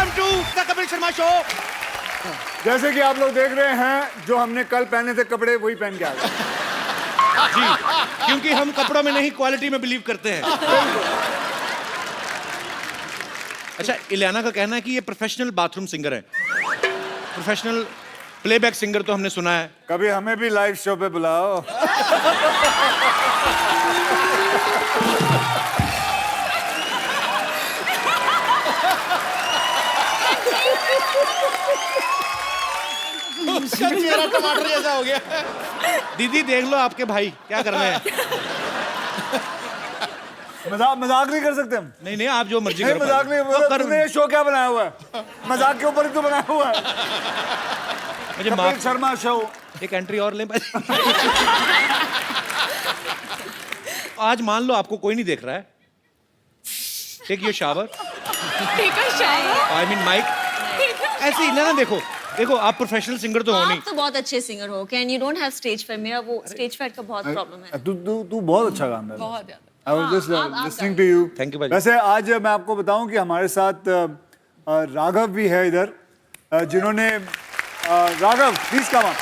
Welcome to the Kapil Sharma show. जैसे कि आप लोग देख रहे हैं, जो हमने कल पहने थे कपड़े वही पहन के आ गए। जी, क्योंकि हम कपड़ों में नहीं क्वालिटी में बिलीव करते हैं। अच्छा, इलियाना का कहना है कि ये प्रोफेशनल बाथरूम सिंगर है। प्रोफेशनल प्लेबैक सिंगर तो हमने सुना है। कभी हमें भी लाइव शो पे बुलाओ। उसका चेहरा टमाटर जैसा हो गया। दीदी देख लो आपके भाई क्या कर रहे हैं। मजाक नहीं कर सकते हम। नहीं नहीं, आप जो मर्जी नहीं, करो। मजाक नहीं। तूने ये शो क्या बनाया हुआ है? मजाक के ऊपर ही तो बनाया हुआ है। मुझे कपिल माफ, शर्मा शो। एक एंट्री और लें। आज मान लो आपको कोई नहीं देख रहा है। Take your shower. I mean mic. ऐसे ही ना देखो देखो, आप प्रोफेशनल सिंगर तो हो नहीं। आप तो बहुत अच्छे सिंगर हो। Can you don't have stage fair. मेरा वो स्टेज फेयर का बहुत प्रॉब्लम है। तू बहुत अच्छा गाना है। बहुत ज्यादा। I was just आप listening to you. Thank you, भाई। वैसे आज मैं आपको बताऊं कि हमारे साथ राघव भी है इधर, जिन्होंने Raghav please come up.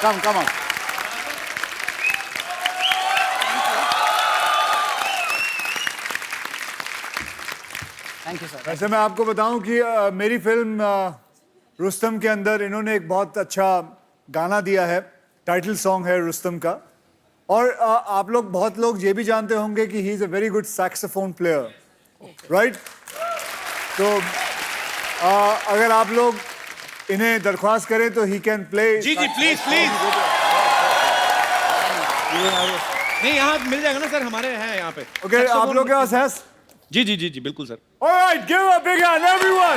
Thank you sir. वैसे मैं आपको बताऊं कि मेरी फिल्म रुस्तम के अंदर इन्होंने एक बहुत अच्छा गाना दिया है। टाइटल सॉन्ग है रुस्तम का। और आप लोग, बहुत लोग ये भी जानते होंगे कि he is a very good saxophone player, right? तो अगर आप लोग इन्हें दरख्वास्त करें तो ही कैन प्ले। जी जी, प्लीज प्लीज। नहीं, यहाँ मिल जाएगा ना सर, हमारे हैं यहाँ पे। ओके, आप लोग के पास है? जी जी जी जी, बिल्कुल sir. Alright, give a big hand everyone.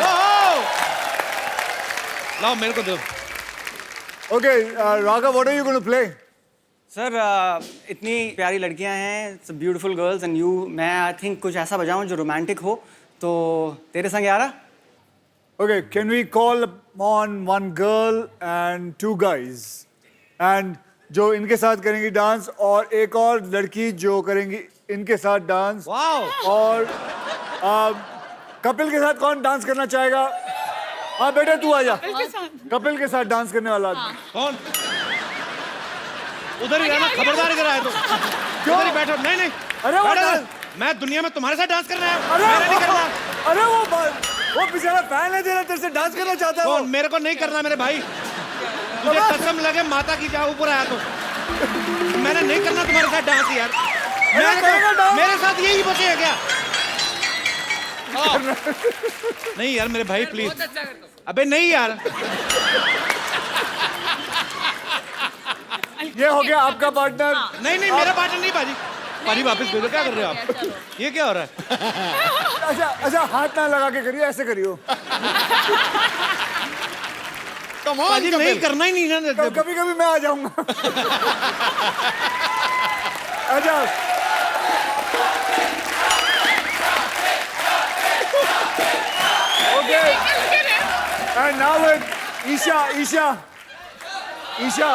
लाओ मेरे को दो। Okay, Raghav, what are you going to play? Sir इतनी प्यारी लड़कियां हैं, ब्यूटीफुल गर्ल्स एंड यू। मैं आई थिंक कुछ ऐसा बजाऊं जो रोमांटिक हो, तो तेरे संग यारा। Okay, can we call on one girl and two guys? And जो इनके साथ करेंगी डांस, और एक और लड़की जो करेंगी इनके साथ डांस। वाओ। और कपिल के साथ कौन डांस करना चाहेगा? हाँ बेटा, तू आजा। कपिल के साथ डांस करने वाला आदमी। कौन? उधर ही रहना, खबरदार इधर आए तो। क्यों? उधर ही बैठो। नहीं नहीं, अरे वो बैठो डांस- इधर। मैं दुनिया में तुम्हारे साथ डांस करना है, अरे मेरा नहीं करना। अरे वो बेचारा फैन है तेरा, तेरे से डांस करना चाहता है वो। कौन? मेरे को नहीं करना मेरे भाई। मुझे कसम लगे माता की, जा ऊपर आया तो मैंने नहीं करना तुम्हारे साथ डांस यार। करेगा डांस? मेरे साथ यही बचे क्या? नहीं यार मेरे भाई, प्लीज। अबे नहीं यार। ये हो गया आपका पार्टनर। नहीं नहीं, मेरा पार्टनर नहीं बाजी। पाजी वापस भेजो। क्या कर रहे हो आप? ये क्या हो रहा है? अच्छा, हाथ ना लगा के करियो, ऐसे करियो। पाजी नहीं करना ही नहीं ना। कभी कभी मैं आ जाऊंगा। अच्छा, okay, and now with Isha.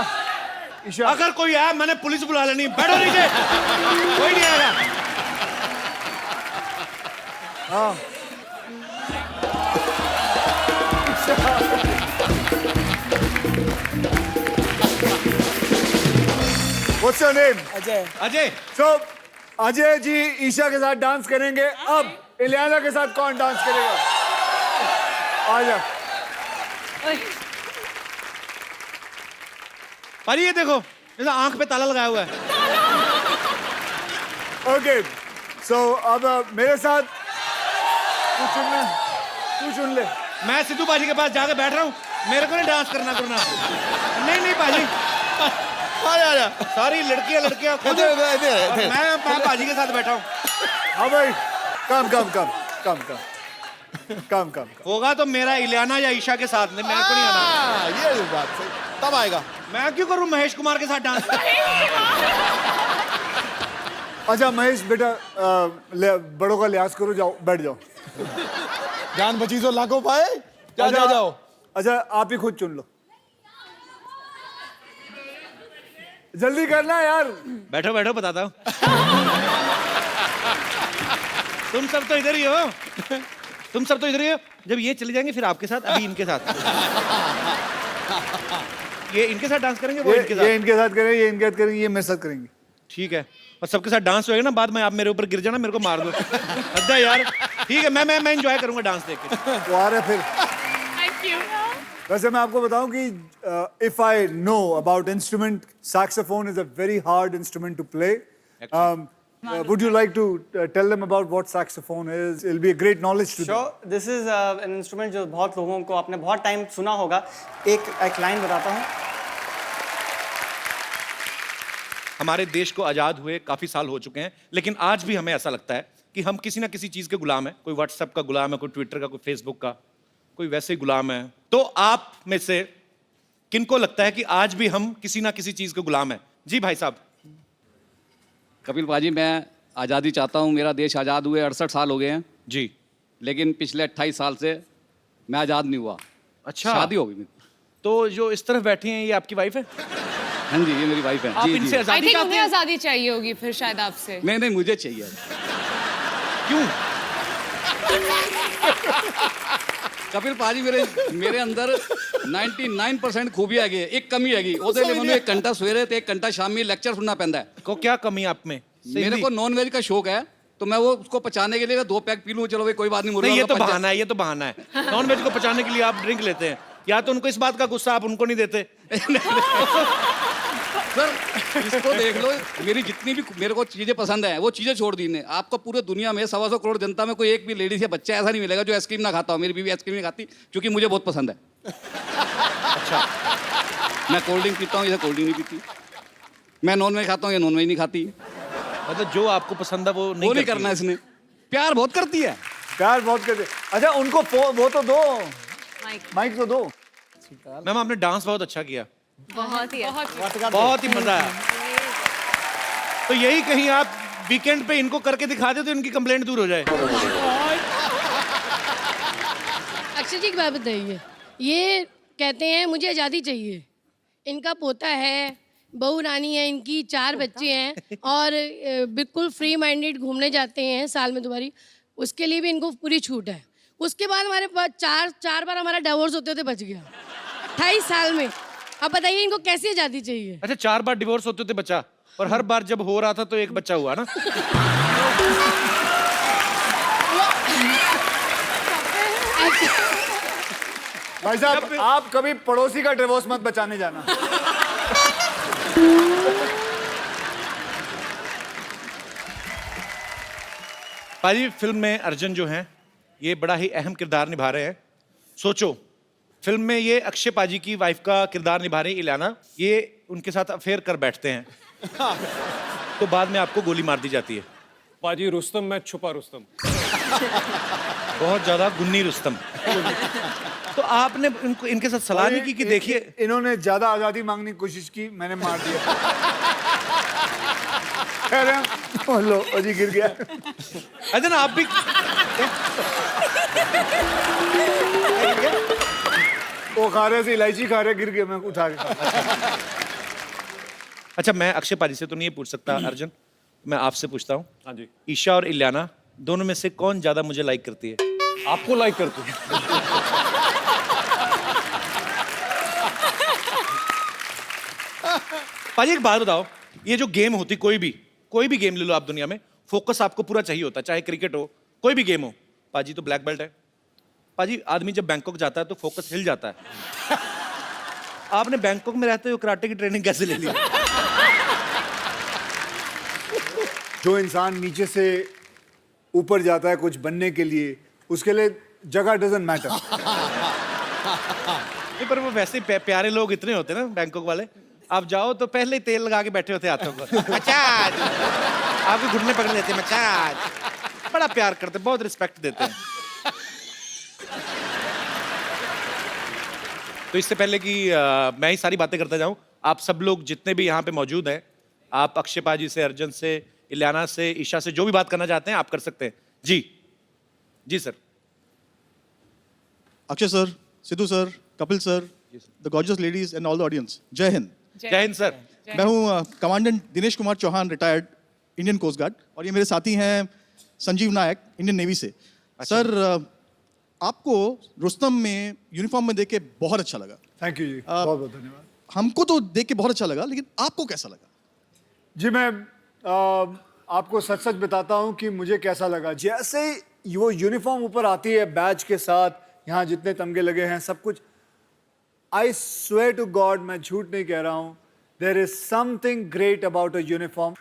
अगर कोई आया मैंने पुलिस बुला लेनी। बैठो नीचे, कोई नहीं आएगा। हाँ। What's your name? Ajay. So, Ajay ji Isha के साथ डांस करेंगे। अब इलियाना के साथ कौन डांस करेगा? आजा। पाजी ये देखो, इधर आंख पे ताला लगाया हुआ है। ओके, सो अब मेरे साथ तू चुन ले। मैं सिद्धू पाजी के पास जाके बैठ रहा हूँ। मेरे को नहीं डांस करना। नहीं नहीं पाजी, आजा। सारी लड़कियां खुद, और मैं पाजी के साथ बैठा हूँ। हाँ भाई, कम। होगा तो मेरा इलियाना या ईशा के साथ, नहीं मेरे को नहीं आना। ये बात सही, तब आएगा। मैं क्यों करूं महेश कुमार के साथ डांस? अच्छा महेश बेटा, बड़ों का लिहाज करो, जाओ बैठ जाओ। जान बची तो लाखों पाए। जाओ। अच्छा, आप ही खुद चुन लो। जल्दी करना यार। बैठो बताता हूँ। तुम सब तो इधर ही हो। तुम सब तो इधर ही हो, जब ये चले जाएंगे फिर आपके साथ, अभी इनके साथ। ये इनके साथ डांस करेंगे, वो इनके ये साथ। इनके साथ करेंगे, ये इनके साथ करेंगे, ये मेरे साथ करेंगे। ठीक है, और सबके साथ डांस होएगा ना, बाद में आप मेरे ऊपर गिर जाना, मेरे को मार दो। हद है यार। ठीक है, मैं एंजॉय करूंगा डांस देख के। वो आ रहे फिर। Thank you. वैसे मैं आपको बताऊं कि if I know about instrument, saxophone is a very hard instrument to play. Would you like to tell them about what saxophone is? It'll be a great knowledge to them. Sure, this is an instrument जो बहुत लोगों को आपने बहुत time सुना होगा. एक line बताता हूँ. हमारे देश को आजाद हुए काफी साल हो चुके हैं, लेकिन आज भी हमें ऐसा लगता है कि हम किसी ना किसी चीज के गुलाम हैं. कोई व्हाट्सएप का गुलाम है, कोई ट्विटर का, कोई फेसबुक का, कोई वैसे ही गुलाम है. तो आप में से किनको लगता है कि आज भी हम किसी ना किसी चीज के गुलाम हैं? जी भाई साहब. कपिल पाजी, मैं आज़ादी चाहता हूँ. मेरा देश आज़ाद हुए 68 साल हो गए हैं, जी. लेकिन पिछले 28 साल से मैं आज़ाद नहीं हुआ. अच्छा, शादी हो गई मेरी. तो जो इस तरफ बैठी हैं ये आपकी वाइफ है? हाँ जी, ये मेरी वाइफ है. आप जी, इनसे जी. आई आजादी थिंक चाहते उन्हें हैं? आज़ादी चाहिए होगी फिर शायद आपसे. नहीं नहीं, मुझे चाहिए. क्यों? कपिल पाजी, मेरे अंदर 99% खूबी हैगी, एक कमी हैगी. ਉਹਦੇ ਲਈ ਮੈਨੂੰ 1 घंटा सवेरे ਤੇ 1 घंटा शामी लेक्चर सुनना पैंदा है. को क्या कमी आप में? मेरे को नॉन वेज का शौक है, तो मैं वो उसको पचाने के लिए 2 पैक पी लूँ. चलो भाई कोई बात नहीं, नहीं, ये तो मुर्गा का बहाना है, ये तो बहाना है. नॉन वेज को पचाने के लिए आप ड्रिंक लेते हैं, या तो उनको इस बात का गुस्सा आप उनको नहीं देते. सर, इसको देख लो, मेरी जितनी भी मेरे को चीज़ें पसंद हैं वो चीज़ें छोड़ दी ने. आपको पूरे दुनिया में 125 करोड़ जनता में कोई एक भी लेडीज या बच्चा ऐसा नहीं मिलेगा जो आइसक्रीम ना खाता हो. मेरी बीवी आइसक्रीम नहीं खाती क्योंकि मुझे बहुत पसंद है. अच्छा, मैं कोल्ड ड्रिंक पीता हूँ, ये कोल्ड ड्रिंक नहीं पीती. मैं नॉन वेज खाता हूँ, ये नॉन वेज नहीं खाती. मतलब जो आपको पसंद है वो वो नहीं करती करना है. इसने. प्यार बहुत करती है. प्यार बहुत करते. अच्छा, उनको वो तो दो, Mike. माइक तो दो. मैम, आपने डांस बहुत अच्छा किया, बहुत ही अच्छा. बहुत ही मजा आया. तो यही कहीं आप वीकेंड पे इनको करके दिखा दे तो इनकी कंप्लेंट दूर हो जाए. अक्षय जी, एक बात बताइए. ये कहते हैं मुझे आज़ादी चाहिए. इनका पोता है, बहू रानी है, इनकी 4 बच्चे हैं और बिल्कुल फ्री माइंडेड घूमने जाते हैं साल में 2 बारी. उसके लिए भी इनको पूरी छूट है. उसके बाद हमारे पास चार बार हमारा डिवोर्स होते होते बच गया 28 साल में. अब बताइए इनको कैसी आज़ादी चाहिए? अच्छा, 4 बार डिवोर्स होते थे बच्चा, और हर बार जब हो रहा था तो एक बच्चा हुआ ना. भाई साहब, आप कभी पड़ोसी का डिवोर्स मत बचाने जाना. पाजी, फिल्म में अर्जुन जो हैं ये बड़ा ही अहम किरदार निभा रहे हैं. सोचो, फिल्म में ये अक्षय पाजी की वाइफ का किरदार निभा रही इलियाना, ये उनके साथ अफेयर कर बैठते हैं. तो बाद में आपको गोली मार दी जाती है. पाजी, रुस्तम में छुपा रुस्तम. बहुत ज्यादा गुन्नी रुस्तम. तो आपने इनके साथ सलाह नहीं की कि देखिए इन्होंने ज्यादा आजादी मांगने की कोशिश की, मैंने मार दिया. कह रहे हैं, लो अजी गिर गया. अजय ना, आप भी वो खा रहे थे, इलायची खा रहे, गिर गया, मैं उठा के. अच्छा, मैं अक्षय पाजी से तो नहीं पूछ सकता अर्जुन, मैं आपसे पूछता हूँ. हाँ जी. ईशा और इलियाना दोनों में से कौन ज्यादा मुझे लाइक करती है? आपको लाइक करती है. पाजी, एक बात बताओ, ये जो गेम होती, कोई भी गेम ले लो आप दुनिया में, फोकस आपको पूरा चाहिए होता है, चाहे क्रिकेट हो, कोई भी गेम हो. पाजी तो ब्लैक बेल्ट है. पाजी, आदमी जब बैंकॉक जाता है तो फोकस हिल जाता है. आपने बैंकॉक में रहते हुए कराटे की ट्रेनिंग कैसे ले ली? जो इंसान नीचे से ऊपर जाता है कुछ बनने के लिए, उसके लिए जगह डजंट मैटर. पर वो वैसे ही प्यारे लोग इतने होते हैं ना बैंकॉक वाले. आप जाओ तो पहले ही तेल लगा के बैठे होते हाथों को. मचाज, आपके घुटने पकड़ लेते हैं. मचाज, बड़ा प्यार करते, बहुत रिस्पेक्ट देते हैं. तो इससे पहले कि मैं ही सारी बातें करता जाऊं, आप सब लोग जितने भी यहाँ पे मौजूद हैं, आप अक्षय पाजी से, अर्जुन से, इलियाना से, ईशा से जो भी बात करना चाहते हैं आप कर सकते हैं. जी जी sir. Akshay sir, Sidhu sir, Kapil sir, the gorgeous ladies and all the audience, Jai Hind. Jai Hind sir. मैं हूँ commandant Dinesh Kumar Chauhan, retired Indian coast guard, और ये मेरे साथी हैं संजीव नायक, इंडियन नेवी से. सर, आपको रुस्तम में यूनिफॉर्म में देख के बहुत अच्छा लगा। थैंक यू जी, बहुत बहुत धन्यवाद। हमको तो देख के बहुत अच्छा लगा, लेकिन आपको कैसा लगा? जी मैं आपको सच सच बताता हूँ कि मुझे कैसा लगा। जैसे ही वो यूनिफॉर्म ऊपर आती है बैच के साथ, यहाँ जितने तमगे लगे हैं सब कुछ, आई स्वेयर टू गॉड, मैं झूठ नहीं कह रहा हूँ, there is something great about a uniform.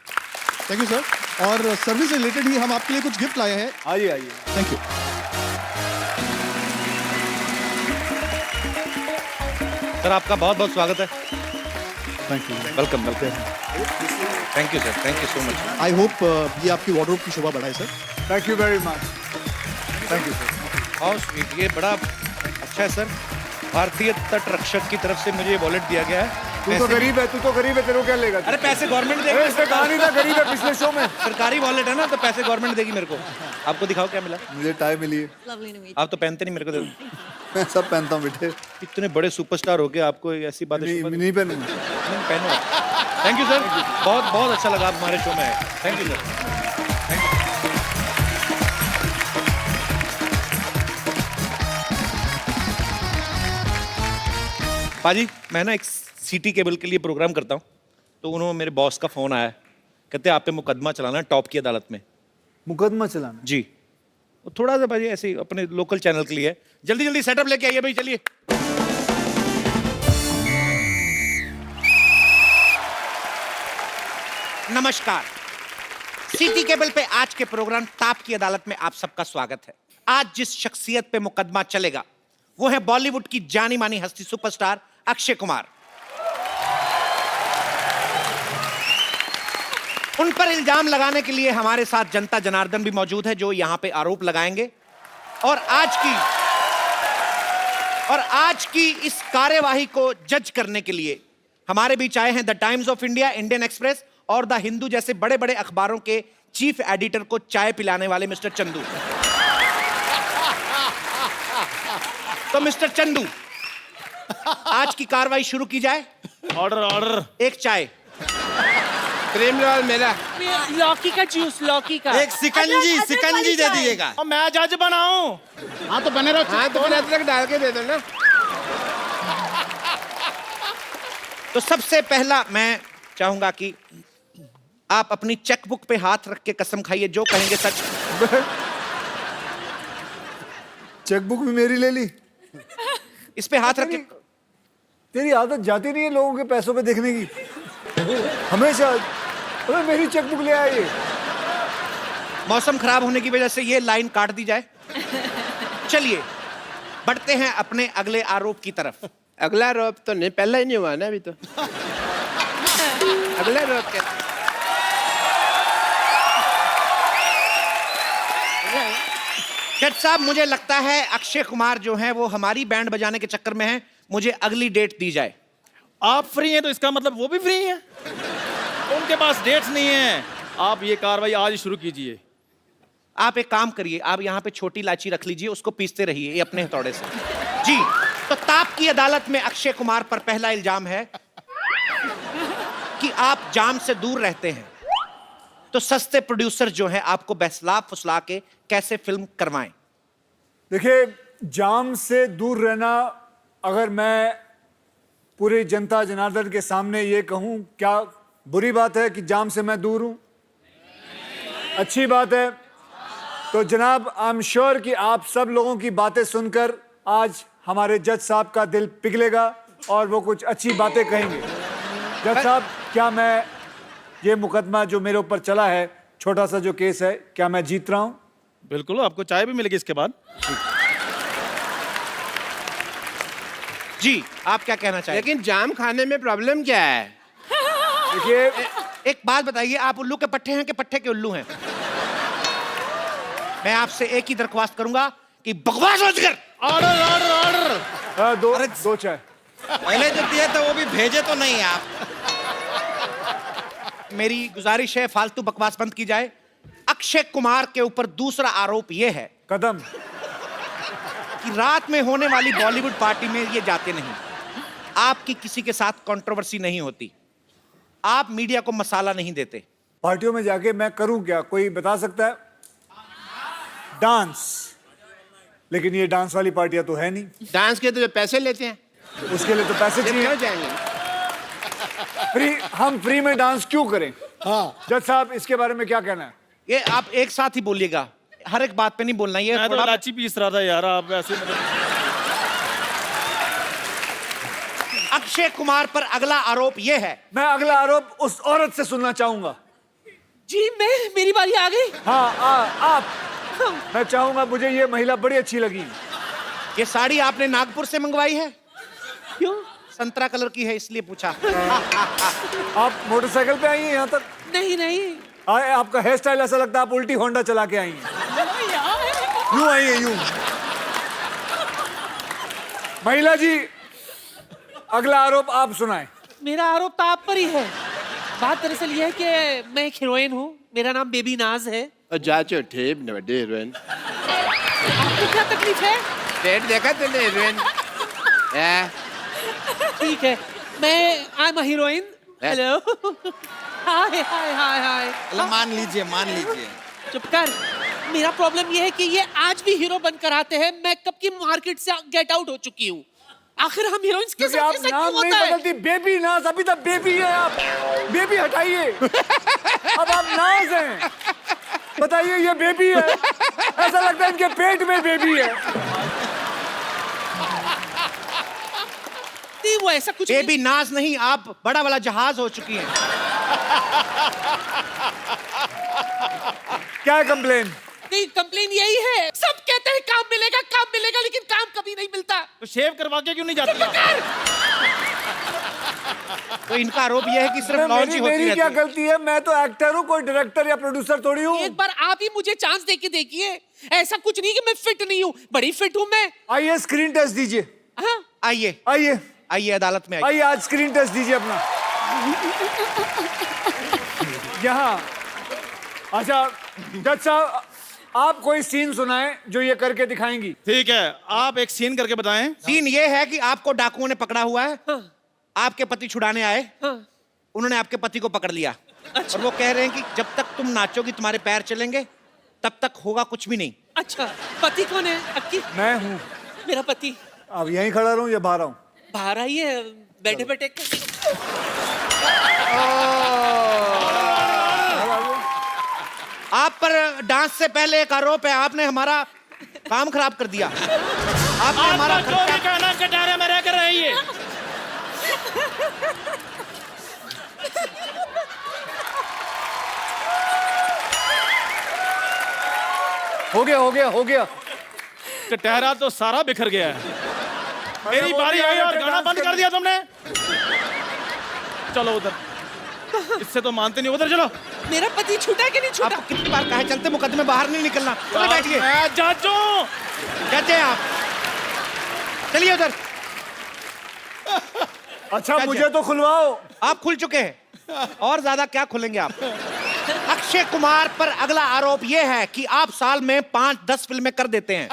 Thank you sir. और सर्विस से रिलेटेड ही हम आपके लिए कुछ गिफ्ट लाए हैं। आइए आइए। Thank you. सर आपका बहुत बहुत स्वागत है। Thank you. Welcome welcome. Thank you sir, thank you so much. I hope ये आपकी वार्डरोब की शोभा बढ़ाए sir. Thank you very much. Thank you sir. How sweet, ये बड़ा अच्छा है सर। भारतीय तट रक्षक की तरफ से मुझे ये वॉलेट दिया गया है। तू तो पैसे- गरीब है, तू तो गरीब है, तेरे को क्या लेगा? अरे पैसे गवर्नमेंट अरे देगी। इसमें कहा नहीं था गरीब है पिछले शो में। सरकारी वॉलेट है ना, तो पैसे गवर्नमेंट देगी मेरे को। आपको दिखाओ क्या मिला। मुझे टाई मिली है। Lovely to meet you. आप तो पहनते नहीं, मेरे को दे दो। मैं सब पहनता हूँ बेटे। इतने बड़े सुपरस्टार हो के आपको ऐसी बातें नहीं शुभ- नहीं पहनूंगा। नहीं, पहनो। थैंक यू सर, बहुत बहुत अच्छा लगा आप हमारे शो में आए। Thank you sir. पाजी, मैं ना एक सिटी केबल के लिए प्रोग्राम करता हूँ, तो उन्होंने मेरे बॉस का फोन आया, कहते हैं आप पे मुकदमा चलाना है टॉप की अदालत में। मुकदमा चलाना? जी, वो थोड़ा सा भाई ऐसे ही अपने लोकल चैनल के लिए है। जल्दी जल्दी सेटअप लेके आइए भाई, चलिए। नमस्कार, सिटी केबल पे आज के प्रोग्राम ताप की अदालत में आप सबका स्वागत है। आज जिस शख्सियत पे मुकदमा चलेगा वो है बॉलीवुड की जानी मानी हस्ती सुपरस्टार अक्षय कुमार। उन पर इल्जाम लगाने के लिए हमारे साथ जनता जनार्दन भी मौजूद है, जो यहां पे आरोप लगाएंगे। और आज की इस कार्यवाही को जज करने के लिए हमारे बीच आए हैं the times of India, Indian express और द हिंदू जैसे बड़े बड़े अखबारों के चीफ एडिटर को चाय पिलाने वाले मिस्टर चंदू। तो मिस्टर चंदू, आज की कार्रवाई शुरू की जाए। Order order. एक चाय। क्रीम रोल मेरा। लौकी का जूस, लौकी का। एक सिकंजी दे दीजिएगा। और मैं जज बनाऊं? हाँ तो बने रहो। हाँ तो फिर अदरक डाल के दे दो ना। तो सबसे पहला मैं चाहूंगा कि आप अपनी चेकबुक पे हाथ रख के कसम खाइए, जो कहेंगे सच। चेकबुक भी मेरी ले ली? इस पे हाथ रख के। तेरी आदत जाती नहीं है लोगों के पैसों पे देखने की? हमेशा अरे मेरी चेकबुक ले आए। मौसम खराब होने की वजह से ये लाइन काट दी जाए। चलिए बढ़ते हैं अपने अगले आरोप की तरफ। अगला रोप तो नहीं, पहला ही नहीं हुआ ना अभी तो। अगला रोप क्या? जज साहब, मुझे लगता है अक्षय कुमार जो है वो हमारी बैंड बजाने के चक्कर में है। मुझे अगली डेट दी जाए। आप फ्री हैं तो इसका मतलब वो भी फ्री हैं। उनके पास डेट्स नहीं है। आप ये कार्रवाई आज ही शुरू कीजिए। आप एक काम करिए, आप यहाँ पे छोटी इलायची रख लीजिए, उसको पीसते रहिए ये अपने हथौड़े से। जी, तो ताप की अदालत में अक्षय कुमार पर पहला इल्जाम है कि आप जाम से दूर रहते हैं। तो सस्ते प्रोड्यूसर जो हैं आपको बहसला फुसला के कैसे फिल्म करवाएं? देखिए, जाम से दूर रहना, अगर मैं पूरी जनता जनार्दन के सामने ये कहूं, क्या बुरी बात है कि जाम से मैं दूर हूं? अच्छी बात है। तो जनाब, आई एम श्योर कि आप सब लोगों की बातें सुनकर आज हमारे जज साहब का दिल पिघलेगा और वो कुछ अच्छी बातें कहेंगे। जज साहब, क्या मैं ये मुकदमा जो मेरे ऊपर चला है, छोटा सा जो केस है, क्या मैं जीत रहा हूं? बिल्कुल, आपको चाय भी मिलेगी इसके बाद। जी, आप क्या कहना चाहेंगे? लेकिन जाम खाने में प्रॉब्लम क्या है? देखिए, एक बात बताइए, आप उल्लू के पट्टे हैं कि पट्टे के उल्लू हैं? मैं आपसे एक ही दरख्वास्त करूंगा कि बकवास मत कर। Order order order. दो चाय। पहले जो दिए थे वो भी भेजे तो नहीं आप। मेरी गुजारिश है, फालतू बकवास बंद की जाए। अक्षय कुमार के ऊपर दूसरा आरोप यह है कदम कि रात में होने वाली बॉलीवुड पार्टी में ये जाते नहीं। आपकी किसी के साथ कंट्रोवर्सी नहीं होती, आप मीडिया को मसाला नहीं देते। पार्टियों में जाके मैं करूं क्या, कोई बता सकता है? डांस, लेकिन ये डांस वाली पार्टियां तो है नहीं। डांस के तो जो पैसे लेते हैं, उसके लिए तो पैसे ये चाहिए। क्यों जाएंगे? हम फ्री में डांस क्यों करें? हाँ जज साहब, इसके बारे में क्या कहना है? ये आप एक साथ ही बोलिएगा, हर एक बात पे नहीं बोलना। ये मैं तो थोड़ा इलायची पीस रहा था यार, आप ऐसे मतलब। अक्षय कुमार पर अगला आरोप ये है। मैं अगला आरोप उस औरत से सुनना चाहूंगा। जी मेरी बारी आ गई। हाँ आप। मैं चाहूंगा, मुझे ये महिला बड़ी अच्छी लगी। ये साड़ी आपने नागपुर से मंगवाई है? क्यों? संतरा कलर की है इसलिए पूछा। आप मोटरसाइकिल पे आई हैं यहाँ तक? नहीं आपका हेयर स्टाइल ऐसा लगता है आप उल्टी होंडा चला के आई हैं। यूं आई है यूं। महिला जी, अगला आरोप आप सुनाएं। मेरा आरोप तो आप पर ही है। बात दरअसल ये है कि मैं एक हीरोइन हूँ, मेरा नाम बेबी नाज है। जाचो ठेप न बड़े हीरोइन। आपको क्या तकलीफ है? डेट देखा तुमने हीरोइन? ठीक है, मैं I am a heroine. Hello hi hi hi hi. मान लीजिए। चुप कर। मेरा प्रॉब्लम ये है कि ये आज भी हीरो बनकर आते हैं। मैं कब की मार्केट से गेट आउट हो चुकी हूँ। आखिर हम हीरोइंस के साथ आप ऐसा नाम क्यों नहीं होता है? बदलती। बेबी नाज, अभी तक बेबी है आप। बेबी हटाइए। अब आप नाज हैं। बताइए, ये बेबी है। ऐसा लगता है इनके पेट में बेबी है। नहीं, वो ऐसा कुछ बेबी नाज नहीं, आप बड़ा वाला जहाज हो चुकी हैं। क्या कंप्लेन? नहीं, कंप्लेन यही है। सब कहते हैं काम मिलेगा, लेकिन काम कभी नहीं मिलता। तो शेव करवा के क्यों नहीं जाती? तो इनका आरोप यह है कि सिर्फ लॉन्ची होती मेरी क्या रहती है। गलती है? मैं तो एक्टर हूँ, कोई डायरेक्टर या प्रोड्यूसर थोड़ी हूँ। एक बार आप ही मुझे चांस दे के देखिए। ऐसा कुछ नहीं कि मैं फिट नहीं हूँ, बड़ी फिट हूँ मैं। आइए स्क्रीन टेस्ट दीजिए। हाँ? आइए आइए आइए अदालत में आइए। आइए, आज स्क्रीन टेस्ट दीजिए अपना। यहाँ। अच्छा जज साहब, आप कोई सीन सुनाएं जो ये करके दिखाएंगी। ठीक है, आप एक सीन करके बताएं। सीन ये है कि आपको डाकुओं ने पकड़ा हुआ है। आपके पति छुड़ाने आए। उन्होंने आपके पति को पकड़ लिया। और वो कह रहे हैं कि जब तक तुम नाचोगे तुम्हारे पैर चलेंगे, तब तक होगा कुछ भी नहीं। अच्छा, पति कौन है अक्की? मैं हूँ। मेरा पति अब यहीं खड़ा रहूं या बाहर आऊं? बाहर आइए, बैठे बैठे। आप पर डांस से पहले एक आरोप है, आपने हमारा काम खराब कर दिया। आपने हमारा जो भी कहना कटारे में रह कर रहिए। हो गया। कटहरा तो सारा बिखर गया है। मेरी बारी आई और गाना बंद कर दिया तुमने। चलो उधर, इससे तो मानते नहीं। उधर चलो। मेरा पति छूटा कि नहीं छूटा? आपको कितनी बार कहा है चलते मुकदमे बाहर नहीं निकलना। चलो बैठिए। मैं जज हूं। जज हैं आप, चलिए उधर। अच्छा मुझे तो खुलवाओ। आप खुल चुके हैं, और ज्यादा क्या खुलेंगे आप। अक्षय कुमार पर अगला आरोप यह है कि आप साल में 5-10 फिल्में कर देते हैं।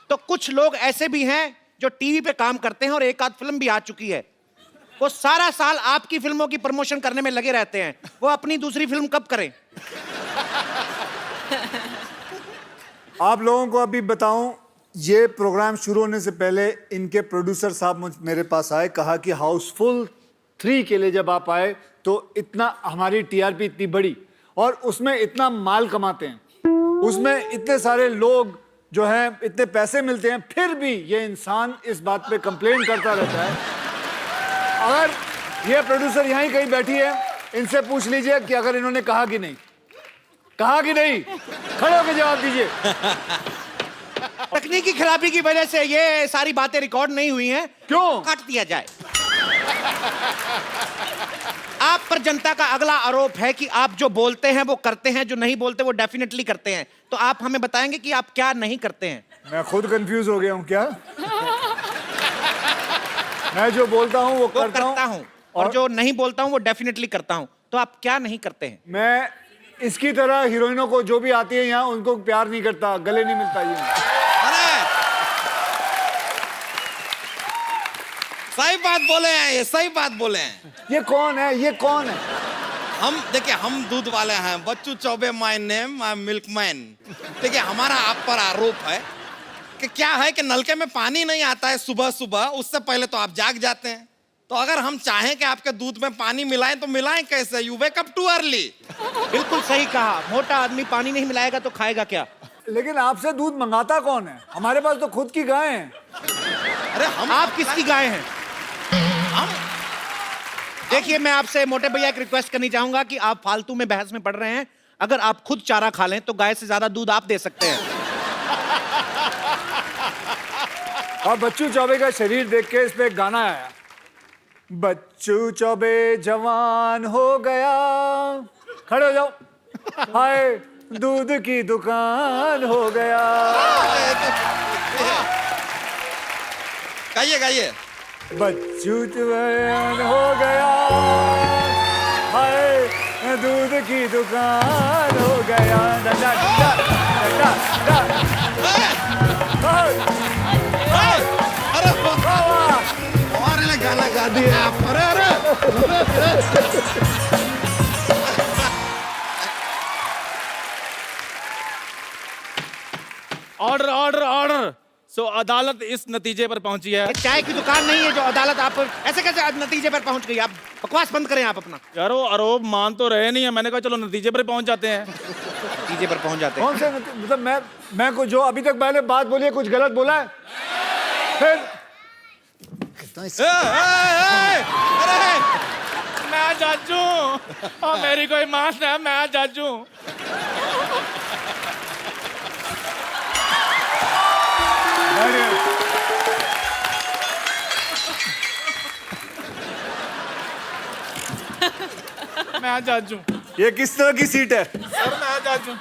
तो कुछ लोग ऐसे भी हैं जो टीवी पे काम करते हैं और एक आध फिल्म भी आ चुकी है, वो सारा साल आपकी फिल्मों की प्रमोशन करने में लगे रहते हैं। वो अपनी दूसरी फिल्म कब करें? आप लोगों को अभी बताऊं, ये प्रोग्राम शुरू होने से पहले इनके प्रोड्यूसर साहब मेरे पास आए, कहा कि हाउसफुल 3 के लिए जब आप आए तो इतना हमारी टीआरपी इतनी बड़ी और उसमें इतना माल कमाते हैं, उसमें इतने सारे लोग जो हैं, इतने पैसे मिलते हैं, फिर भी ये इंसान इस बात पे कंप्लेन करता रहता है। अगर ये प्रोड्यूसर यहीं कहीं बैठी है, इनसे पूछ लीजिए कि अगर इन्होंने कहा कि नहीं, खड़े होकर जवाब दीजिए। तकनीकी खराबी की वजह से ये सारी बातें रिकॉर्ड नहीं हुई हैं। क्यों? काट दिया जाए। आप पर जनता का अगला आरोप है कि आप जो बोलते हैं वो करते हैं, जो नहीं बोलते वो डेफिनेटली करते हैं। तो आप हमें बताएंगे कि आप क्या नहीं करते हैं? मैं खुद कंफ्यूज हो गया हूं। क्या? मैं जो बोलता हूं वो करता हूं और जो नहीं बोलता हूं वो डेफिनेटली करता हूं। तो आप क्या नहीं करते हैं? मैं इसकी तरह हीरोइनों को जो भी आती है यहाँ उनको प्यार नहीं करता, गले नहीं मिलता। ये सही बात बोले हैं, ये सही बात बोले हैं। ये कौन है? हम देखिए, हम दूध वाले हैं। Bachchu Chaubey my name, I milkman. देखिए, हमारा आप पर आरोप है कि क्या है कि नलके में पानी नहीं आता है सुबह सुबह, उससे पहले तो आप जाग जाते हैं। तो अगर हम चाहें कि आपके दूध में पानी मिलाएं तो मिलाएं कैसे? You wake up too early. बिल्कुल सही कहा, मोटा आदमी पानी नहीं मिलाएगा तो खाएगा क्या? लेकिन आपसे दूध मंगाता कौन है? हमारे पास तो खुद की गाय है। अरे आप किसकी गाय हैं? देखिए, मैं आपसे मोटे भैया एक रिक्वेस्ट करनी चाहूंगा कि आप फालतू में बहस में पड़ रहे हैं। अगर आप खुद चारा खा लें तो गाय से ज्यादा दूध आप दे सकते हैं। और बच्चू चौबे का शरीर देख के इस पे एक गाना आया, बच्चू चौबे जवान हो गया, खड़े हो जाओ, हाय दूध की दुकान हो गया। गाइए गाइए। बच्चू जवान हो गया, हाय दूध की दुकान हो गया। डा डा डा डा डा। अरे और ये गाना गा दिए आप। अरे अरे ऑर्डर ऑर्डर ऑर्डर। सो अदालत इस नतीजे पर पहुंची है। चाय की दुकान नहीं है जो अदालत आप ऐसे कैसे नतीजे पर पहुंच गई? आप बकवास बंद करें आप अपना। यार वो आरोप मान तो रहे नहीं है, मैंने कहा चलो नतीजे पर पहुंच जाते हैं। नतीजे पर पहुंच जाते हैं। कौन से मतलब मैं को जो अभी तक मैंने बात बोली है कुछ गलत बोला है? फिर अरे मैं जज हूं और मेरी कोई मान है, मैं जज हूं। मैं जज हूं। ये किस तरह की सीट है? सर मैं जज हूं।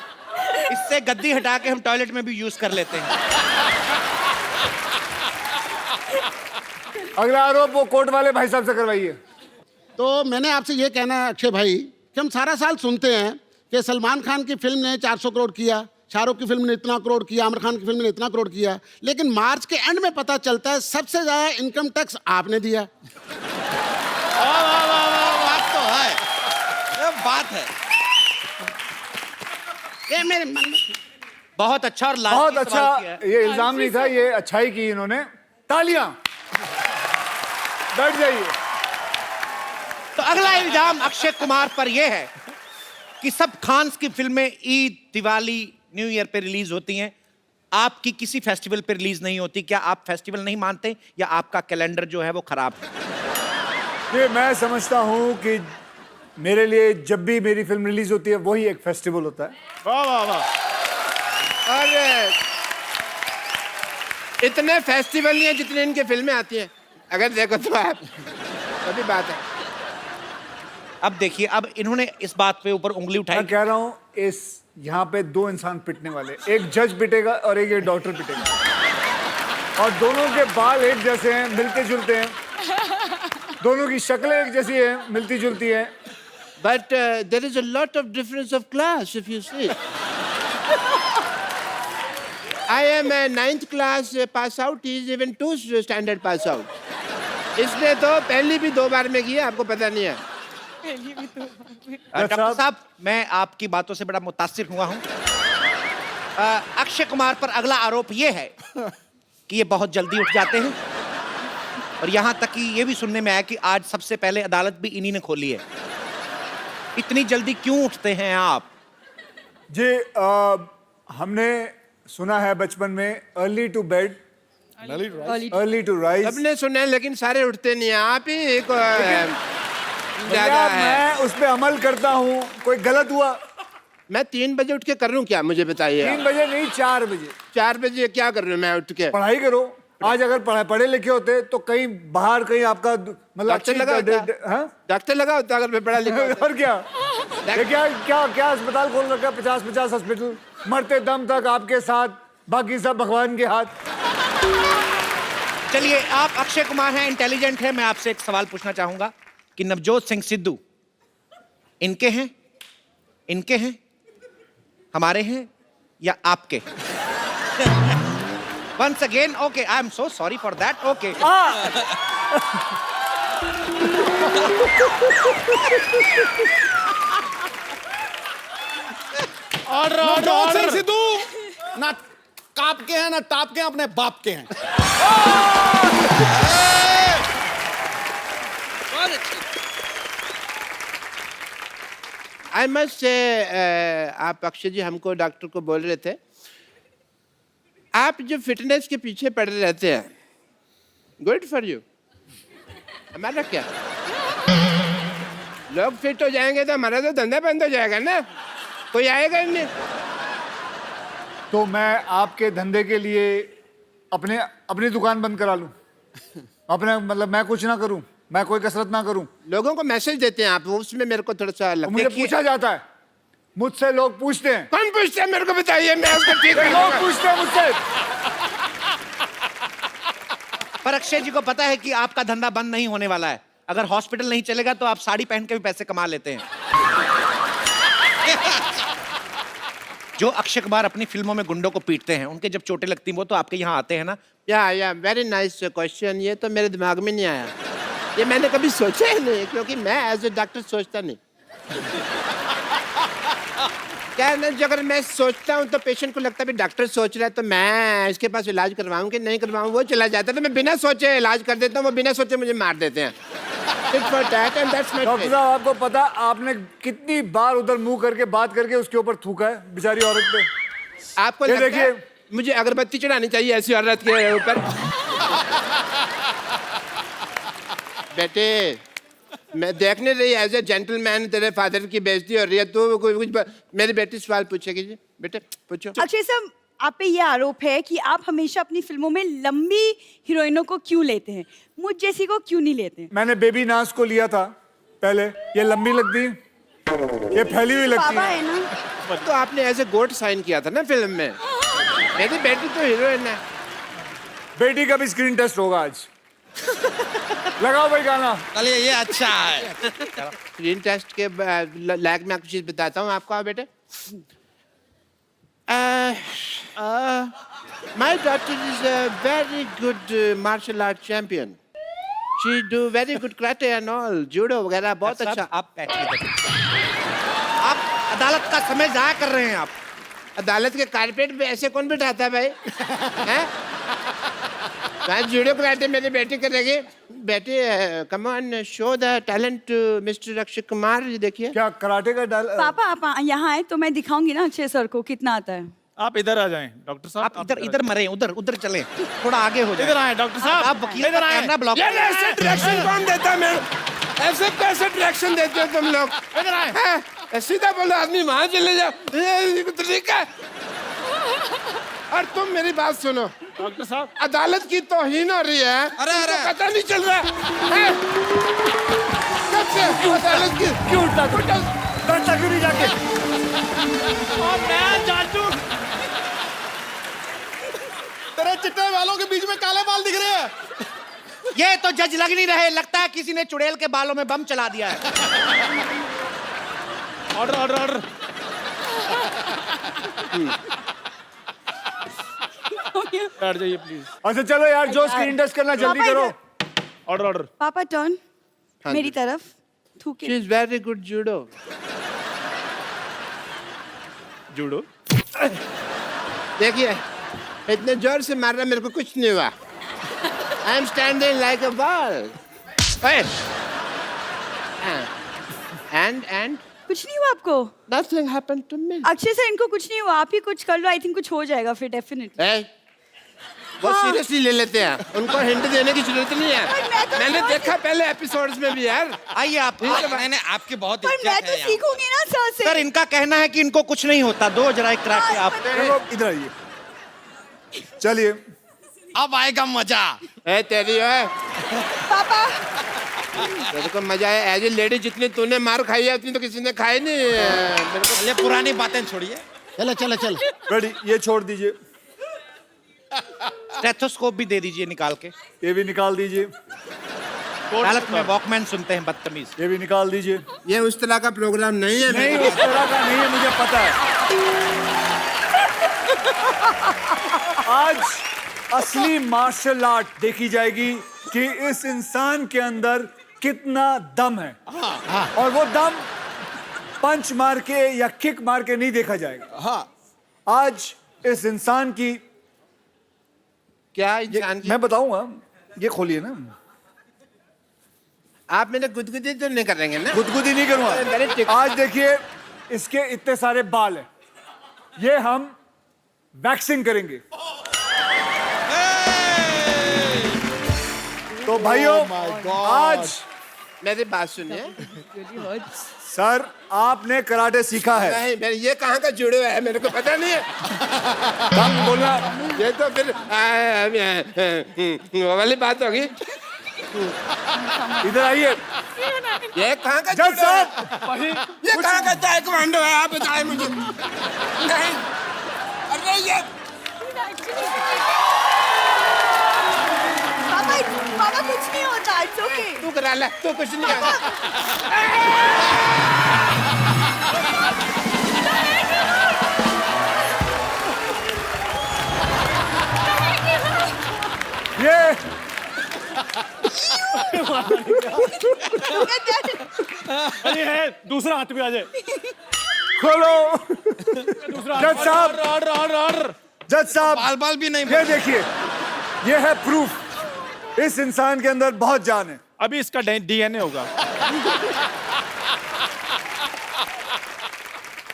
इससे गद्दी हटा के हम टॉयलेट में भी यूज कर लेते हैं। अगला आरोप वो कोर्ट वाले भाई साहब से करवाइए। तो मैंने आपसे ये कहना है अक्षय भाई कि हम सारा साल सुनते हैं कि सलमान खान की फिल्म ने 400 करोड़ किया, शाहरुख की फिल्म ने इतना करोड़ किया, आमिर खान की फिल्म ने इतना करोड़ किया, लेकिन मार्च के एंड में पता चलता है सबसे ज्यादा इनकम टैक्स आपने दिया। बात तो है, ये बात है। ये मेरे मन में बहुत अच्छा और बहुत लाजमी अच्छा। सवाल किया है। ये इल्जाम नहीं था, ये अच्छाई की इन्होंने। तालियां। बैठ जाइए। तो अगला इल्जाम अक्षय कुमार पर यह है कि सब खान्स की फिल्में ईद, दिवाली, न्यू ईयर पे रिलीज होती हैं, आपकी किसी फेस्टिवल पे रिलीज नहीं होती। क्या आप फेस्टिवल नहीं मानते या आपका कैलेंडर जो है वो खराब है? ये मैं समझता हूँ कि मेरे लिए जब भी मेरी फिल्म रिलीज होती है वही एक फेस्टिवल होता है। वाह वाह वाह। और इतने फेस्टिवल नहीं है जितने इनकी फिल्में आती हैं, अगर देखो तो आप। सभी बात है। अब देखिए, अब इन्होंने इस बात पे ऊपर उंगली उठाई। मैं कह रहा हूँ इस यहाँ पे दो इंसान पिटने वाले, एक जज पिटेगा और एक ये डॉक्टर पिटेगा, और दोनों के बाल एक जैसे हैं, मिलते जुलते हैं, दोनों की शक्लें एक जैसी हैं, मिलती जुलती हैं। But there is a lot of difference of class if you see. I am a 9th class pass out. He is even 2 standard pass out. इसने तो पहली भी 2 बार में किया, आपको पता नहीं है। डॉक्टर साहब, मैं आपकी बातों से बड़ा मुतासिर हुआ हूं। अक्षय कुमार पर अगला आरोप यह है कि ये बहुत जल्दी उठ जाते हैं, और यहां तक कि ये भी सुनने में आया कि आज सबसे पहले अदालत भी इन्हीं ने खोली है। इतनी जल्दी क्यों उठते हैं आप? जी हमने सुना है बचपन में early to bed early to rise. सबने सुना है लेकिन सारे उठते नहीं हैं। आप ही एक भैया, मैं उस पे अमल करता हूँ। कोई गलत हुआ? मैं 3 बजे उठ के कर रहा हूँ क्या, मुझे बताइए। 3 बजे नहीं, 4 बजे। 4 बजे क्या कर रहे हो? मैं उठ के पढ़ाई करो। आज अगर पढ़े लिखे होते तो कहीं बाहर कहीं आपका मतलब डॉक्टर लगा होता। डॉक्टर लगा होता अगर मैं पढ़ा लिखा होता। और क्या ये क्या अस्पताल खोल रखा है? 50 हॉस्पिटल, मरते दम तक आपके साथ, बाकी सब भगवान के हाथ। चलिए, आप अक्षय कुमार हैं, इंटेलिजेंट हैं, मैं आपसे एक सवाल पूछना चाहूंगा कि नवजोत सिंह सिद्धू इनके हैं, इनके हैं, हमारे हैं या आपके? Once again, okay, I am so sorry for that. Okay. Order order ना काप के हैं ना टाप के हैं, अपने बाप के हैं। बहुत अच्छी। आई मस्ट से आप अक्षय जी हमको डॉक्टर को बोल रहे थे, आप जो फिटनेस के पीछे पड़े रहते हैं, गुड फॉर यू। हमारा क्या, लोग फिट हो जाएंगे तो हमारा तो धंधा बंद हो जाएगा ना, कोई आएगा ही नहीं। तो मैं आपके धंधे के लिए अपनी दुकान बंद करा लूं, अपने मतलब मैं कुछ ना करूं, मैं कोई कसरत ना करूं। लोगों को मैसेज देते हैं आप, उसमें मेरे को थोड़ा सा मुझे पूछा जाता है, मुझसे लोग पूछते हैं। कौन पूछते हैं मेरे को बताइए, मैं उसको ठीक लोग पूछते हैं मुझसे। पर अक्षय जी को पता है कि आपका धंधा बंद नहीं होने वाला है। अगर हॉस्पिटल नहीं चलेगा तो आप साड़ी पहन के भी पैसे कमा लेते हैं। जो अक्षय कुमार अपनी फिल्मों में गुंडों को पीटते हैं, उनके जब चोटें लगती हैं वो तो आपके यहाँ आते हैं ना? या वेरी नाइस क्वेश्चन। ये तो मेरे दिमाग में नहीं आया, ये मैंने कभी सोचा ही नहीं, क्योंकि मैं एज ए डॉक्टर सोचता नहीं। क्या है ना, जो अगर मैं सोचता हूँ तो पेशेंट को लगता है भी डॉक्टर सोच रहा है तो मैं इसके पास इलाज करवाऊँ कि नहीं करवाऊँ, वो चला जाता है। तो मैं बिना सोचे इलाज कर देता हूँ, वो बिना सोचे मुझे मार देते हैं। डॉक्टर साहब आपको पता आपने कितनी बार उधर मुंह करके बात करके उसके ऊपर थूका है बेचारी औरत पे। आपको ये लगता है देखिए, मुझे अगरबत्ती चढ़ानी चाहिए ऐसी औरत के ऊपर? बेटे मैं देख नहीं रही, एज ए जेंटलमैन तेरे फादर की बेइज्जती हो रही है, तो कुछ मेरी बेटी सवाल पूछेगी जी, बेटे पूछो। अक्षय सर, आप पे ये आरोप है कि आप हमेशा अपनी फिल्मों में लंबी हीरोइनों को क्यों लेते हैं, मुझ जैसी को क्यों नहीं लेते? मैंने बेबी नाज को लिया था पहले, ये लंबी लगती, ये फैली हुई लगती पापा है ना। तो आपने ऐसे गोट साइन किया था ना फिल्म में, मेरी बेटी तो हीरोइन है। बेटी का भी स्क्रीन टेस्ट होगा आज। लगाओ भाई गाना। चलिए ये अच्छा है। स्क्रीन टेस्ट के लायक मैं कुछ चीज बताता हूँ आपको। बेटे my daughter is a very good martial art champion. She do very good karate and all, judo वगैरह बहुत अच्छा। आप बैठिए। आप अदालत का समय जाया कर रहे हैं। आप अदालत के कारपेट पे ऐसे कौन बिठाता है भाई? हैं? मैं जूडो कराटे मेरी बेटी करेगी। बेटी come on show the talent to mister Akshay Kumar. ये देखिए क्या कराटे का पापा आप यहाँ आए तो मैं दिखाऊंगी ना अक्षय सर को कितना आता है। आप इधर आ जाएं डॉक्टर साहब। आप इधर मरे, उधर चले, थोड़ा आगे हो जाए। इधर आए डॉक्टर साहब। आप वकील का कैमरा ब्लॉक। ऐसे डायरेक्शन कौन देता है? ऐसे कैसे डायरेक्शन देते हो तुम लोग? इधर आए। सीधा बोलो आदमी वहां चले जाओ, ठीक है? और तुम मेरी बात सुनो डॉक्टर साहब, अदालत की तौहीन हो रही है। अरे पता नहीं चल रहा है कब से अदालत की क्यों उठता क्यों नहीं जाके? और मैं जाजू, तेरे चिट्टे बालों के बीच में काले बाल दिख रहे हैं। ये तो जज लग नहीं रहे, लगता है किसी ने चुड़ैल के बालों में बम चला दिया है। Order order order. बैठ जाइए प्लीज। अच्छा चलो यार, जो स्क्रीन टेस्ट करना जल्दी करो। Order order. पापा टर्न मेरी तरफ थूके। She is very good judo. Judo देखिए इतने जोर से मार रहा, मेरे को कुछ नहीं हुआ। I am standing like a ball. And कुछ नहीं हुआ आपको? Nothing happened to me. Akshay sir इनको कुछ नहीं हुआ, आप ही कुछ कर लो, आई थिंक कुछ हो जाएगा फिर डेफिनेटली। वो सीरियसली ले लेते हैं, उनको हिंट देने की जरूरत नहीं है। मैंने देखा पहले एपिसोड्स में भी यार। आइए आप। मैंने आपकी बहुत पर मैं तो सीखूंगी ना सर से। सर इनका कहना है कि इनको कुछ नहीं होता। दो जरा एक कराटे आप इधर आइए। चलिए अब आएगा मजा। तेरी है पापा। मेरे को मजा आया। एज ए लेडी जितनी तूने मार खाई है उतनी तो किसी ने खाई नहीं। मेरे को ये पुरानी बातें छोड़िए। चल रेडी, ये छोड़ दीजिए। स्टेथोस्कोप भी दे दीजिए निकाल के। ये भी निकाल दीजिए। अदालत में वॉकमैन सुनते हैं बदतमीज। ये भी निकाल दीजिए। ये उस तरह का प्रोग्राम नहीं है। नहीं उस तरह का नहीं है, मुझे पता है। आज असली मार्शल आर्ट देखी जाएगी कि इस इंसान के अंदर कितना दम है। और वो दम पंच मार के या किक मार के नहीं देखा जाएगा। आज इस इंसान की क्या इंसान की? मैं बताऊंगा, ये खोलिए ना। आप मेरे गुदगुदी तो नहीं करेंगे ना? गुदगुदी नहीं करूंगा। आज देखिए इसके इतने सारे बाल हैं, ये हम वैक्सिंग करेंगे। तो भाइयों आज मेरी बात सुनिए सर, आपने कराटे सीखा है। नहीं, ये कहाँ का जुड़े हुआ है मेरे को पता नहीं है। हम बोलना ये तो फिर वो वाली बात होगी। इधर आइए। ये कहाँ का जज साहब, ये कहाँ का ताइक्वांडो है, आप बताएं मुझे। नहीं, अरे ये पापा कुछ नहीं होता, इट्स ओके। तू करा ले, तू कुछ नहीं होता। ये अरे है, दूसरा हाथ भी आ जाए। खोलो। दूसरा जज साहब, ऑर्डर। जज साहब, बाल बाल भी नहीं। ये देखिए, ये है प्रूफ, इस इंसान के अंदर बहुत जान है। अभी इसका डीएनए होगा।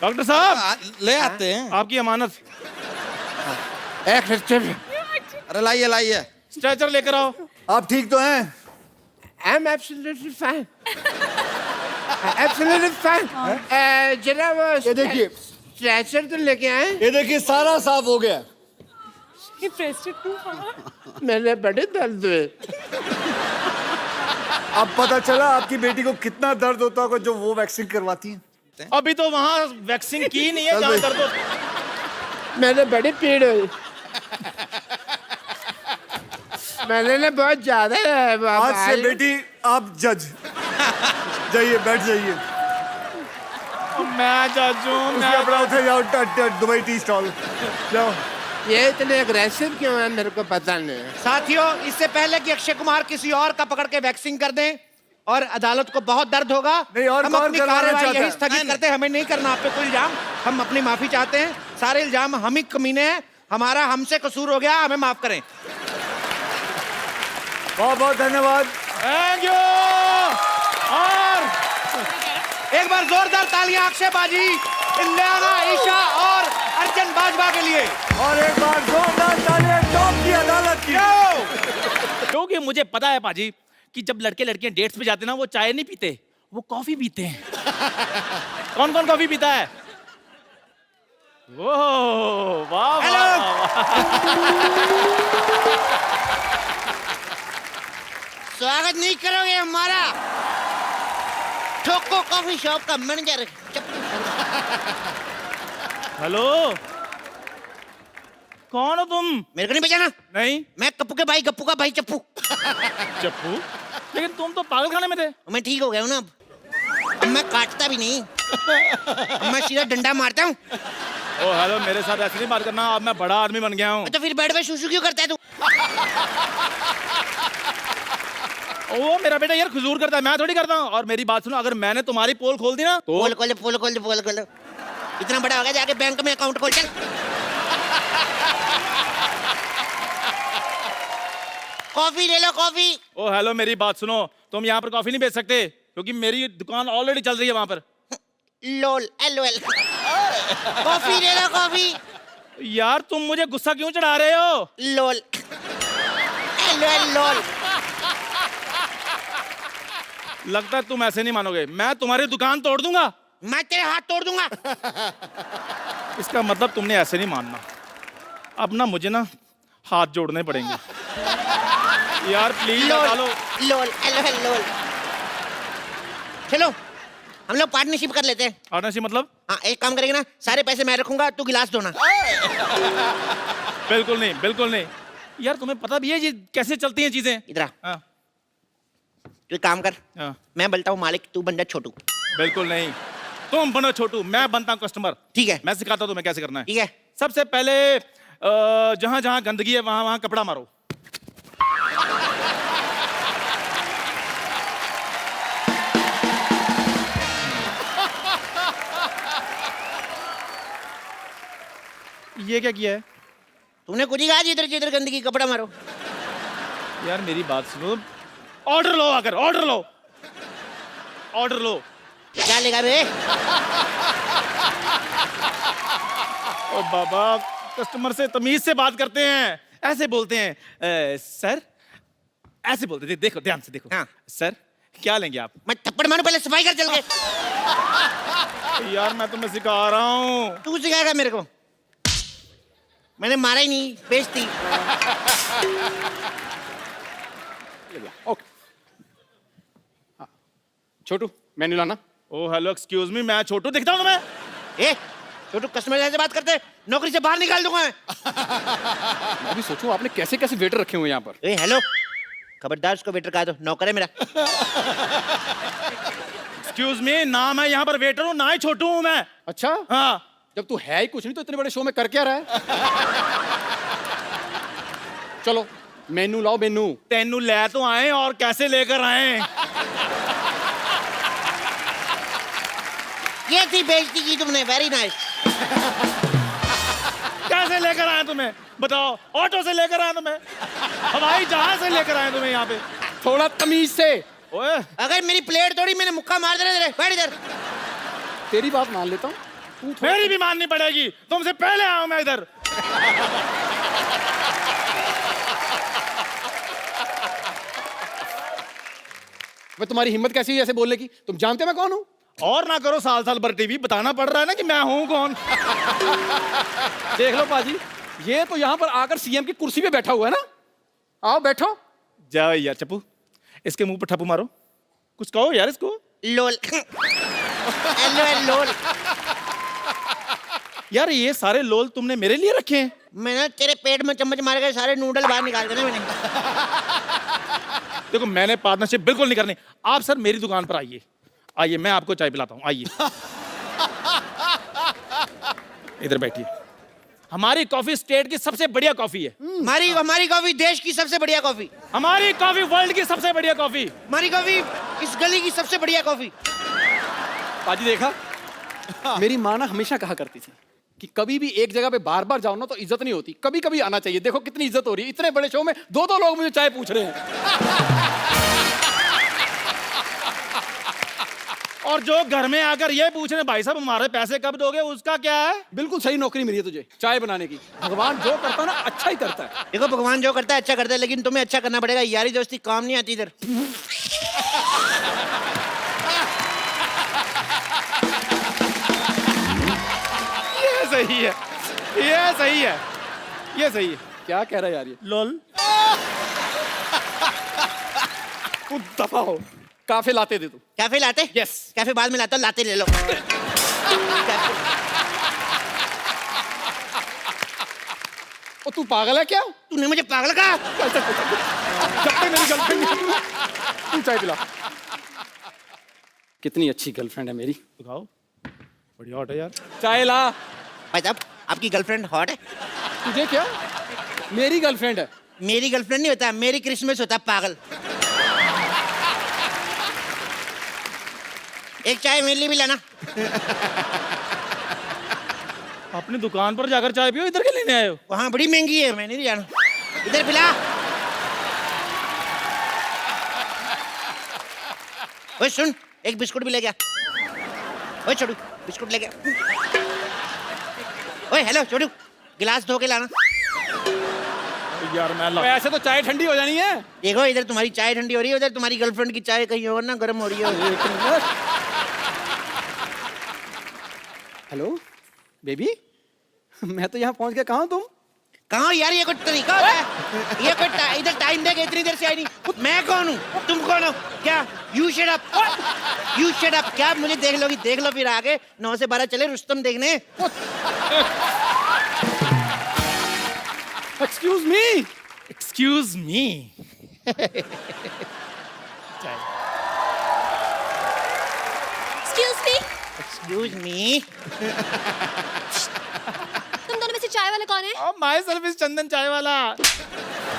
डॉक्टर साहब ले आते हैं आपकी अमानत। एक स्टेप। अरे लाइए लाइए, स्ट्रेचर लेकर आओ। आप ठीक तो हैं? I am absolutely fine, absolutely fine. जरा वो ये देखिए, स्ट्रेचर तो लेके आए। ये देखिए सारा साफ हो गया। मैंने बड़े दर्द हुए। अब पता चला आपकी बेटी को कितना दर्द होता होगा जो वो वैक्सीन करवाती है। अभी तो वहाँ वैक्सीन की नहीं है चल जहाँ भाई। दर्द हो। मैंने बड़ी पीड़ हुई। मैंने ना बहुत ज्यादा आज से बेटी आप जज। जाइए, बैठ जाइए। मैं जज हूँ। उसके अपना उठे जाओ, दुबई टी स्टॉल जाओ। ये इतने अग्रेसिव क्यों है मेरे को पता नहीं है। साथियों, इससे पहले कि अक्षय कुमार किसी और का पकड़ के वैक्सिंग कर दें और अदालत को बहुत दर्द होगा, नहीं, और हम कौन अपनी करवाना कार्रवाई चाहता यही है? स्थगित करते हैं। हमें नहीं करना आप पे कोई इल्जाम, हम अपनी माफी चाहते हैं। सारे इल्जाम हम ही कमीने हैं, हमारा हमसे कसूर हो गया, हमें माफ करें। बहुत बहुत धन्यवाद। Thank you. और एक बार जोरदार तालियां अक्षय बाजी, इलियाना, ईशा और अर्जुन बाजवा के लिए। और एक बार जोरदार तालियां टॉप की अदालत की। क्योंकि मुझे पता है पाजी कि जब लड़के लड़कियां डेट्स पे जाते हैं ना, वो चाय नहीं पीते, वो कॉफी पीते हैं। कौन कौन कॉफी पीता है? ओह वाह स्वागत नहीं करोगे हमारा? ठोको कॉफी शॉप का मैनेजर। हेलो, कौन हो तुम? मेरे को नहीं पहचाना? नहीं, मैं कप्पू के भाई, गप्पू का भाई चप्पू। चप्पू? लेकिन तुम तो पागल खाने में थे। मैं ठीक हो गया हूँ ना अब मैं काटता भी नहीं, अब मैं सीधा डंडा मारता हूँ। ओ हेलो, मेरे साथ ऐसे नहीं बात करना, अब मैं बड़ा आदमी बन गया हूँ। तो फिर बेड पे शूशू क्यों करता है तू? ओ मेरा बेटा यार खुजूर करता है, मैं थोड़ी करता हूँ। और मेरी बात सुनो, अगर मैंने तुम्हारी पोल खोल दी ना तो पोल खोल, पोल खोल, पोल खोल। इतना बड़ा हो गया, जाके बैंक में अकाउंट खोल चल। कॉफी ले लो, कॉफी। ओ हेलो, मेरी बात सुनो, तुम यहाँ पर कॉफी नहीं बेच सकते क्योंकि मेरी दुकान ऑलरेडी चल रही है वहाँ पर। लोल, एलओएल। कॉफी ले लो, कॉफी। यार तुम मुझे गुस्सा क्यों चढ़ा रहे हो? लोल, एलओएल, लोल। लगता है तुम ऐसे नहीं मानोगे, मैं तुम्हारी दुकान तोड़ दूंगा। मैं तेरे हाथ तोड़ दूंगा। इसका मतलब तुमने ऐसे नहीं मानना। अब ना मुझे ना हाथ जोड़ने पड़ेंगे। यार प्लीज डालो। लोल, एलओएल, लोल। चलो हम लोग पार्टनरशिप कर लेते हैं। पार्टनरशिप मतलब? हाँ, एक काम करेंगे ना, सारे पैसे मैं रखूंगा, तू गिलास धोना। बिल्कुल नहीं, बिल्कुल नहीं। यार तुम्हें पता भी है ये कैसे चलती हैं चीजें? इधर आ। हाँ। तू एक काम कर, हाँ। मैं बनता हूँ मालिक, तू बन जा छोटू। बिल्कुल नहीं, तुम बनो छोटू, मैं बनता हूँ कस्टमर। ठीक है, मैं सिखाता हूँ तुम्हें कैसे करना है। ठीक है। सबसे पहले जहां जहां गंदगी है वहां वहां कपड़ा मारो। ये क्या किया है? तुमने कुछ ही कहा जिधर जिधर गंदगी कपड़ा मारो। यार मेरी बात सुनो, ऑर्डर लो, आकर ऑर्डर लो, ऑर्डर लो। क्या लेगा रे? ओ बाबा, कस्टमर से तमीज से बात करते हैं, ऐसे बोलते हैं सर, ऐसे बोलते थे। देखो ध्यान से देखो। हाँ। सर क्या लेंगे आप? मैं थप्पड़ मारूं, पहले सफाई कर चल के। यार मैं तुम्हें सिखा रहा हूँ। तू सिखाएगा मेरे को? मैंने मारा ही नहीं, बेइज्जती। ओके छोटू, मेन्यू लाना। ओ हेलो, एक्सक्यूज मी, मैं छोटू दिखता हूँ तुम्हें? ए छोटू, कस्टमर से बात करते, नौकरी से बाहर निकाल दूंगा मैं। मैं भी सोचूं आपने कैसे कैसे वेटर रखे हुए यहाँ पर। ए हेलो, खबरदार उसको वेटर कहा दो, नौकर है मेरा। एक्सक्यूज मी, ना मैं यहाँ पर वेटर हूँ, ना ही छोटू हूँ मैं। अच्छा हाँ। जब तू है ही कुछ नहीं तो इतने बड़े शो में कर क्या रहा है? चलो मेनू लाओ, मेनू। तेनू ले तो आए, और कैसे लेकर आए? ये थी बेइज्जती की तुमने, वेरी नाइस। कैसे लेकर आए तुम्हें बताओ? ऑटो से लेकर आए तुम्हें? हवाई जहाज से लेकर आए तुम्हें यहाँ पे? थोड़ा तमीज से। ओए, अगर मेरी प्लेट तोड़ी, मैंने मुक्का मार देना तेरे। बैठ इधर। तेरी बात मान लेता हूँ, मेरी भी माननी पड़ेगी, तुमसे पहले आया हूं मैं इधर। मैं तुम्हारी हिम्मत कैसी हुई ऐसे बोलने की? तुम जानते मैं कौन हूँ? और ना करो साल साल भर टीवी, बताना पड़ रहा है ना कि मैं हूं कौन। देख लो पाजी, ये तो यहाँ पर आकर सीएम की कुर्सी पे बैठा हुआ है ना। आओ बैठो। जाओ यार चप्पू, इसके मुंह पर ठप्पू मारो, कुछ कहो यार इसको। लोल। लोल। यार ये सारे लोल तुमने मेरे लिए रखे हैं? मैंने तेरे पेट में चम्मच मार के सारे नूडल बाहर निकाल देने मैंने। देखो मैंने पार्टनरशिप बिल्कुल नहीं करनी। आप सर मेरी दुकान पर आइए, आइए मैं आपको चाय पिलाता हूँ, आइए। इधर बैठिए। हमारी कॉफी स्टेट की सबसे बढ़िया कॉफी है। हमारी कॉफी देश की सबसे बढ़िया कॉफी। हमारी कॉफी वर्ल्ड की सबसे बढ़िया कॉफी। हमारी कॉफी इस गली की सबसे बढ़िया कॉफी। पाजी देखा, मेरी माँ ना हमेशा कहा करती थी कि कभी भी एक जगह पे बार बार जाओ ना तो इज्जत नहीं होती, कभी कभी आना चाहिए। देखो कितनी इज्जत हो रही है, इतने बड़े शो में दो दो लोग मुझे चाय पूछ रहे हैं। और जो घर में आकर ये पूछ रहे भाई साहब हमारे पैसे कब दोगे, उसका क्या है? बिल्कुल सही नौकरी मिली है तुझे, चाय बनाने की। भगवान जो करता है ना अच्छा ही करता है। देखो भगवान जो करता है अच्छा करता है, लेकिन तुम्हें अच्छा करना पड़ेगा। यारी दोस्ती काम नहीं आती इधर। ये सही है, ये सही है, ये सही है। क्या कह रहा है यार ये? लोल। तू दफा हो। काफे लाते दे तू। कैफे लाते? यस। कैफे बाद में लाता हूं, लाते ले लो। ओ तू पागल है क्या? तूने मुझे पागल कहा? जब तक मेरी गर्लफ्रेंड तू चाय पिला। कितनी अच्छी गर्लफ्रेंड है मेरी। दिखाओ, बढ़िया हॉट है यार। चाय ला। भाई साहब आपकी गर्लफ्रेंड हॉट है? तुझे क्या? मेरी गर्लफ्रेंड है। मेरी गर्लफ्रेंड नहीं होता, मेरी क्रिसमस होता, पागल। एक चाय मेरे लिए भी लाना। अपनी दुकान पर जाकर चाय पियो, इधर के लेने आए हो? वहाँ बड़ी महंगी है, मैं नहीं जाना। इधर पिला। ओए सुन, एक बिस्कुट भी ले गया। ओए छोटू, बिस्कुट ले गया। ओए हेलो छोटू, गिलास धो के लाना। यार मैं ऐसे तो चाय ठंडी हो जानी है। देखो इधर तुम्हारी चाय ठंडी हो रही है, उधर तुम्हारी गर्लफ्रेंड की चाय कहीं और ना गर्म हो रही है। हेलो बेबी, मैं तो यहाँ पहुँच गया। कहाँ हो तुम? कहाँ यार, ये कोई तरीका होता है? ये कोई इधर टाइम देके इतनी देर से आई नहीं। मैं कौन हूँ, तुम कौन हो? क्या you shut up, you shut up. क्या मुझे देख लोगी? देख लो फिर आगे 9 से 12 चले रुस्तम देखने। Excuse me, excuse me. Excuse me? Excuse me. तुम दोनों में से चाय वाला कौन है? माय सेल्फ इज चंदन चाय वाला।